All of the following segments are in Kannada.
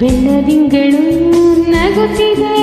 ಬೆಳದಿಂಗಳು ನಗುತ್ತಿದೆ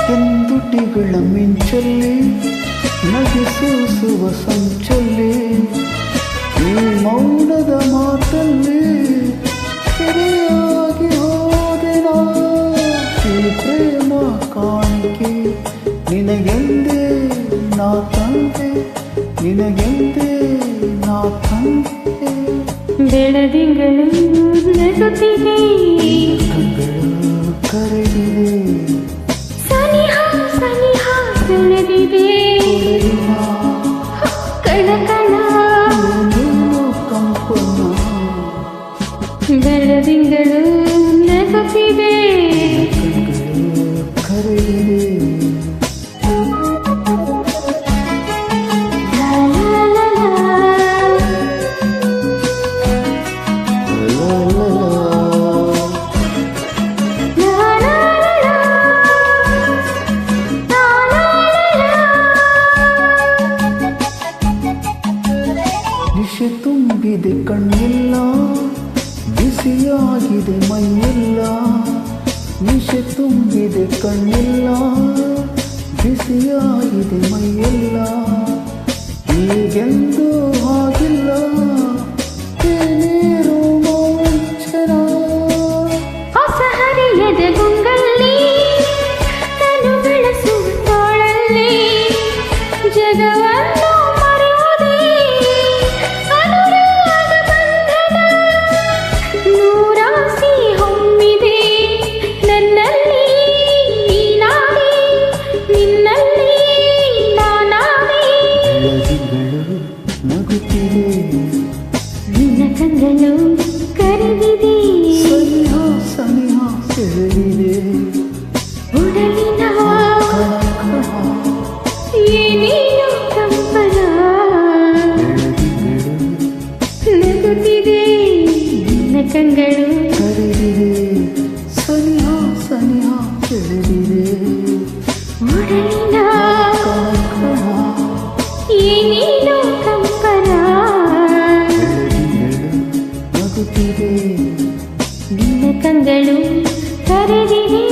ಕೆಂದುಟಿಗಳ ಮಿಂಚಲ್ಲಿ ನಗಿಸೂಸುವ ಸಂಚಲ್ಲಿ ಈ ಮೌನದ ಮಾತಲ್ಲಿ ಸರಿಯಾಗಿ ಹೋದೆನಾ ಈ ಪ್ರೇಮ ಕಾಣಿಕೆ ನಿನಗೆಂದೇ ನಾ ತಂದೆ ನಿನಗೆಂದೇ ನಾ ತಂದೆ ಬೆಳದಿಂಗಳು ನಗುತ್ತಿದೆ ಕರೆದಿದೆ ಬೆಳೆದಿದೆ ಕಣಕಣ ಕಂಪನ ಬೆಳದಿಂಗಳು ನಗುತ್ತಿದೆ ಕರೆದಿದೆ ನಿಶೆ ತುಂಬಿದೆ ಕಣ್ಣೆಲ್ಲ ಬಿಸಿಯಾಗಿದೆ ಮೈಯೆಲ್ಲ ನಿಶೆ ತುಂಬಿದೆ ಕಣ್ಣೆಲ್ಲ ಬಿಸಿಯಾಗಿದೆ ಮೈಯೆಲ್ಲ ಈಗೆಂದು ಹಾಗಿಲ್ಲ ಏನೇರು ಮೋಚನ ಹೊಸ ಹರಿಯದ ಗುಂಗಲ್ಲಿ ತನು ಬೆಳೆಸುವ ತೋಳಲ್ಲಿ ಜಗವನ್ನು ನಗುತ್ತಿದೆ ನಿನ್ನ ಕಂಗಳು ಕರೆದಿದೆ ಸನಿಹ ಸನಿಹ ಸೆಳೆದಿದೆ ಉಡಲಿನ ಏನೇನು ಕಂಪನ ನಗುತ್ತಿದೆ ನಿನ್ನ ಕಂಗಳು ಕರೆದಿದೆ ಸನಿಹ ಸನಿಹ ಸೆಳೆದಿದೆ ಉಡಲಿನ ಏನೇನು ಕಂಪನ ನಗುತ್ತಿದೆ ನಿನ್ನ ಕಂಗಳು ಕರೆದಿದೆ